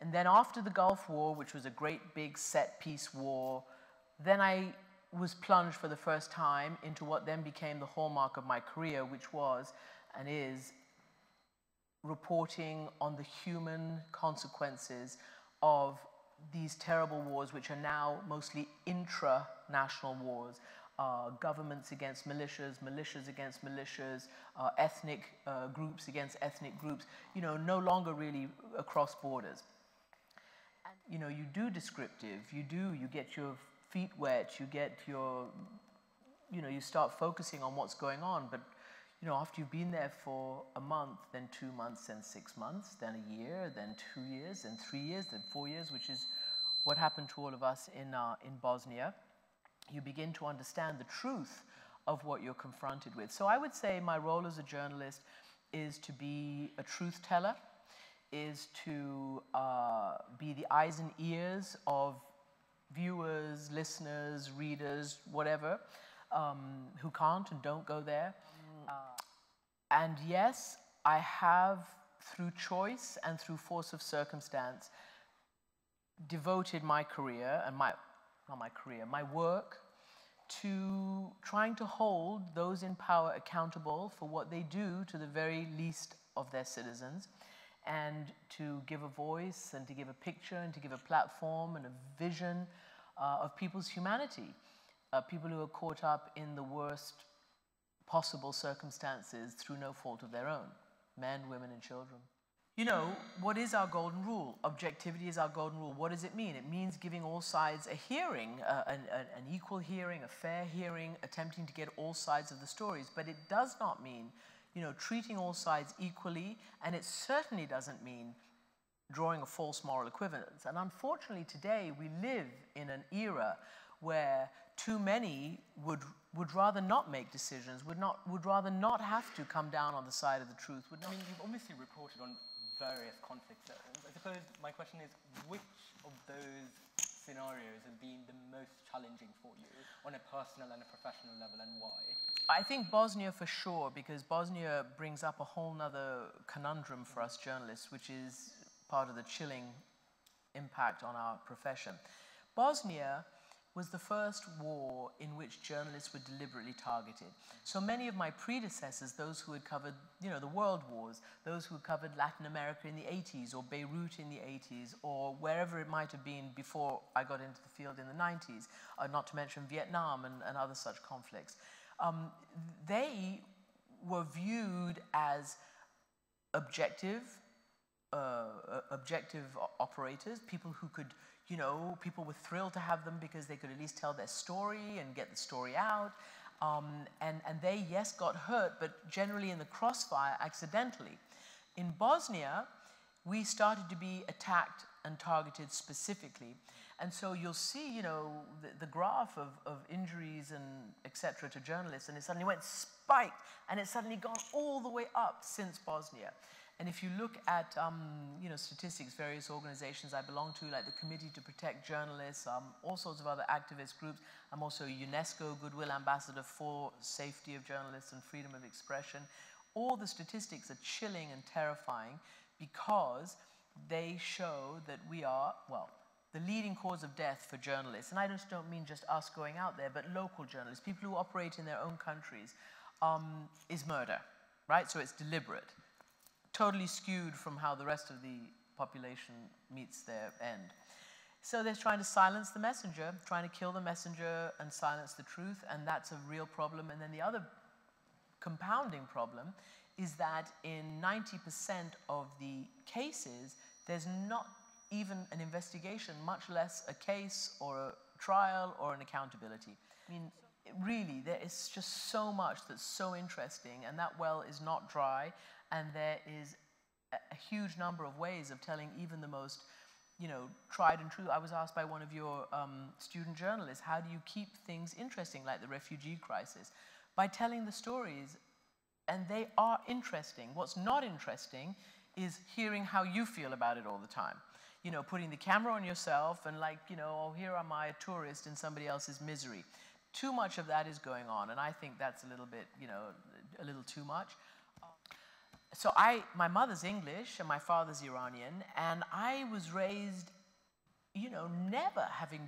And then after the Gulf War, which was a great big set-piece war, then I was plunged for the first time into what then became the hallmark of my career, which was and is reporting on the human consequences of these terrible wars, which are now mostly intra-national wars. Governments against militias, militias against militias, ethnic groups against ethnic groups, no longer really across borders. And, you do descriptive, you get your feet wet, you get your, you start focusing on what's going on, but, after you've been there for a month, then 2 months, then 6 months, then a year, then 2 years, then 3 years, then 4 years, which is what happened to all of us in Bosnia, you begin to understand the truth of what you're confronted with. So I would say my role as a journalist is to be a truth teller, is to be the eyes and ears of viewers, listeners, readers, whatever, who can't and don't go there. And yes, I have, through choice and through force of circumstance, devoted my career and my work to trying to hold those in power accountable for what they do to the very least of their citizens, and to give a voice and to give a picture and to give a platform and a vision of people's humanity, people who are caught up in the worst possible circumstances through no fault of their own, men, women, and children. What is our golden rule? Objectivity is our golden rule. What does it mean? It means giving all sides a hearing, an equal hearing, a fair hearing, attempting to get all sides of the stories. But it does not mean, treating all sides equally, and it certainly doesn't mean drawing a false moral equivalence. And unfortunately today we live in an era where too many would rather not make decisions, would rather not have to come down on the side of the truth. I mean, you've obviously reported on various conflict zones. I suppose my question is, which of those scenarios have been the most challenging for you on a personal and a professional level, and why? I think Bosnia for sure, because Bosnia brings up a whole nother conundrum for us journalists, which is part of the chilling impact on our profession. Bosnia was the first war in which journalists were deliberately targeted. So many of my predecessors, those who had covered, the world wars, those who had covered Latin America in the 80s, or Beirut in the 80s, or wherever it might have been before I got into the field in the 90s, not to mention Vietnam and other such conflicts, they were viewed as objective operators, people who could, people were thrilled to have them because they could at least tell their story and get the story out. And they, yes, got hurt, but generally in the crossfire accidentally. In Bosnia, we started to be attacked and targeted specifically. And so you'll see, the graph of injuries and et cetera to journalists, and it suddenly went spiked, and it's suddenly gone all the way up since Bosnia. And if you look at, statistics, various organizations I belong to, like the Committee to Protect Journalists, all sorts of other activist groups. I'm also a UNESCO Goodwill Ambassador for safety of journalists and freedom of expression. All the statistics are chilling and terrifying because they show that we are, the leading cause of death for journalists, and I just don't mean just us going out there, but local journalists, people who operate in their own countries, is murder, right? So it's deliberate. Totally skewed from how the rest of the population meets their end. So they're trying to silence the messenger, trying to kill the messenger and silence the truth, and that's a real problem. And then the other compounding problem is that in 90% of the cases, there's not even an investigation, much less a case or a trial or an accountability. I mean, really, there is just so much that's so interesting, and that well is not dry. And there is a huge number of ways of telling even the most, tried and true. I was asked by one of your student journalists, how do you keep things interesting, like the refugee crisis? By telling the stories, and they are interesting. What's not interesting is hearing how you feel about it all the time. Putting the camera on yourself and oh, here am I, a tourist in somebody else's misery. Too much of that is going on, and I think that's a little bit, a little too much. So my mother's English and my father's Iranian, and I was raised, you know, never having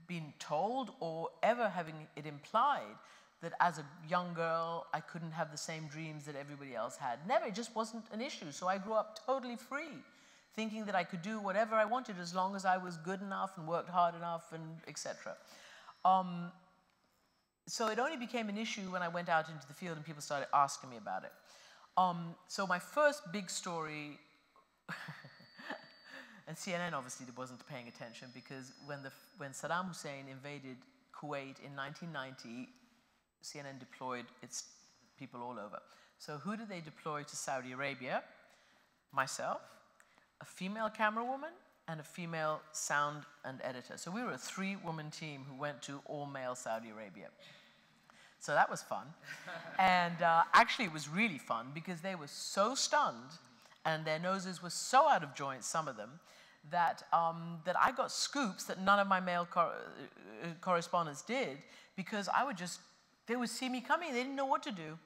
been told or ever having it implied that as a young girl I couldn't have the same dreams that everybody else had. Never, it just wasn't an issue. So I grew up totally free, thinking that I could do whatever I wanted as long as I was good enough and worked hard enough and etc. So it only became an issue when I went out into the field and people started asking me about it. So my first big story, and CNN obviously wasn't paying attention, because when Saddam Hussein invaded Kuwait in 1990, CNN deployed its people all over. So who did they deploy to Saudi Arabia? Myself, a female camera woman, and a female sound and editor. So we were a 3-woman team who went to all-male Saudi Arabia. So that was fun. And actually it was really fun because they were so stunned and their noses were so out of joint, some of them, that I got scoops that none of my male correspondents did, because they would see me coming, they didn't know what to do.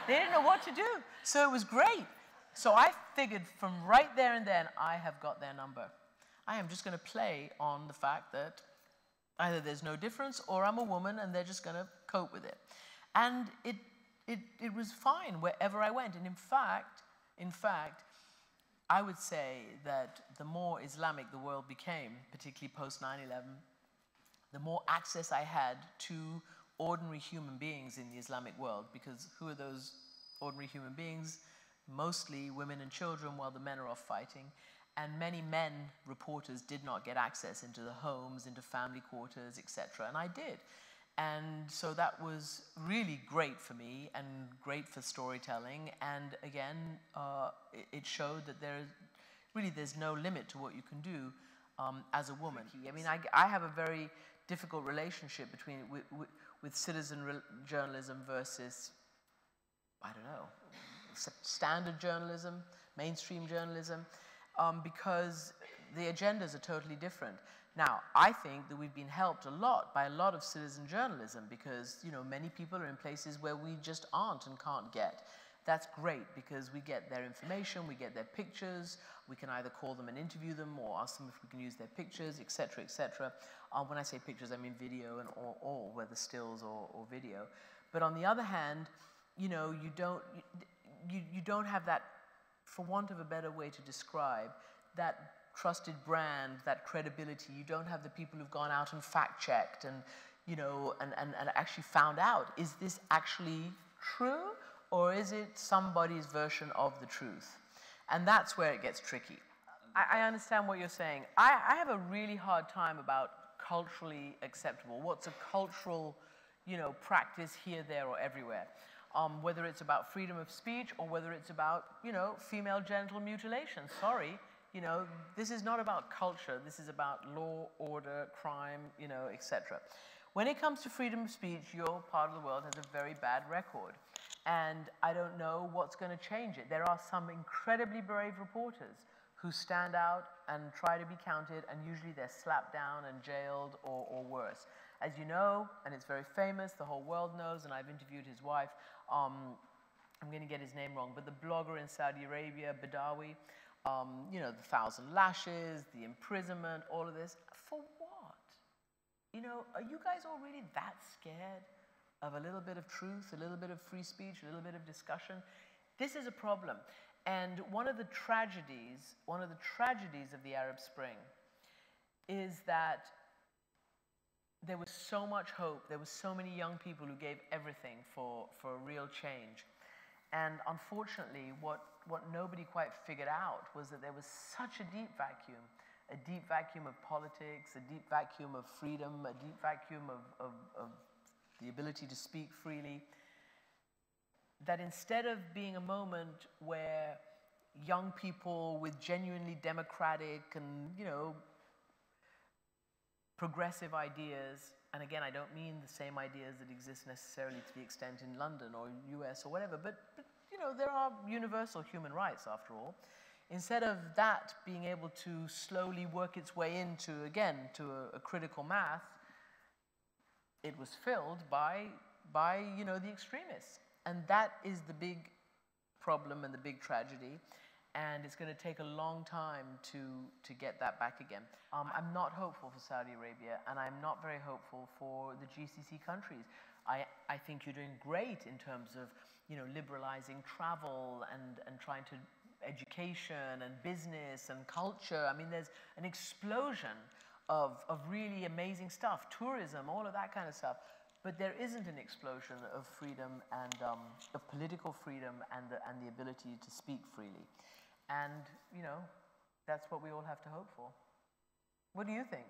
They didn't know what to do. So it was great. So I figured from right there and then, I have got their number. I am just going to play on the fact that either there's no difference or I'm a woman and they're just going to cope with it. And it was fine wherever I went. And in fact, I would say that the more Islamic the world became, particularly post 9/11, the more access I had to ordinary human beings in the Islamic world, because who are those ordinary human beings? Mostly women and children, while the men are off fighting. And many men, reporters, did not get access into the homes, into family quarters, etc. And I did. And so that was really great for me and great for storytelling. And again, it showed that there's no limit to what you can do as a woman. I mean, I have a very difficult relationship with citizen journalism versus, I don't know, standard journalism, mainstream journalism, because the agendas are totally different. Now, I think that we've been helped a lot by a lot of citizen journalism, because, you know, many people are in places where we just aren't and can't get. That's great, because we get their information, we get their pictures, we can either call them and interview them or ask them if we can use their pictures, etc., etc. When I say pictures, I mean video and or whether stills or video. But on the other hand, you know, you don't have that, for want of a better way to describe, that trusted brand, that credibility. You don't have the people who've gone out and fact-checked and, you know, and actually found out, is this actually true, or is it somebody's version of the truth? And that's where it gets tricky. I understand what you're saying. I have a really hard time about culturally acceptable. What's a cultural, you know, practice here, there, or everywhere? Whether it's about freedom of speech or whether it's about, you know, female genital mutilation. Sorry, you know, this is not about culture. This is about law, order, crime, you know, etc. When it comes to freedom of speech, your part of the world has a very bad record. And I don't know what's going to change it. There are some incredibly brave reporters who stand out and try to be counted, and usually they're slapped down and jailed or worse. As you know, and it's very famous, the whole world knows, and I've interviewed his wife, I'm going to get his name wrong, but the blogger in Saudi Arabia, Badawi, you know, the 1,000 lashes, the imprisonment, all of this. For what? You know, are you guys all really that scared of a little bit of truth, a little bit of free speech, a little bit of discussion? This is a problem. And one of the tragedies of the Arab Spring is that there was so much hope. There were so many young people who gave everything for a real change. And unfortunately, what nobody quite figured out was that there was such a deep vacuum of politics, a deep vacuum of freedom, a deep vacuum of the ability to speak freely, that instead of being a moment where young people with genuinely democratic and, you know, progressive ideas, and again, I don't mean the same ideas that exist necessarily to the extent in London or US or whatever, but you know, there are universal human rights after all. Instead of that being able to slowly work its way into, again, to a critical mass, it was filled by, you know, the extremists. And that is the big problem and the big tragedy. And it's going to take a long time to get that back again. I'm not hopeful for Saudi Arabia, and I'm not very hopeful for the GCC countries. I think you're doing great in terms of, you know, liberalizing travel and trying to education and business and culture. I mean, there's an explosion of really amazing stuff, tourism, all of that kind of stuff. But there isn't an explosion of freedom and of political freedom and the ability to speak freely. And, you know, that's what we all have to hope for. What do you think?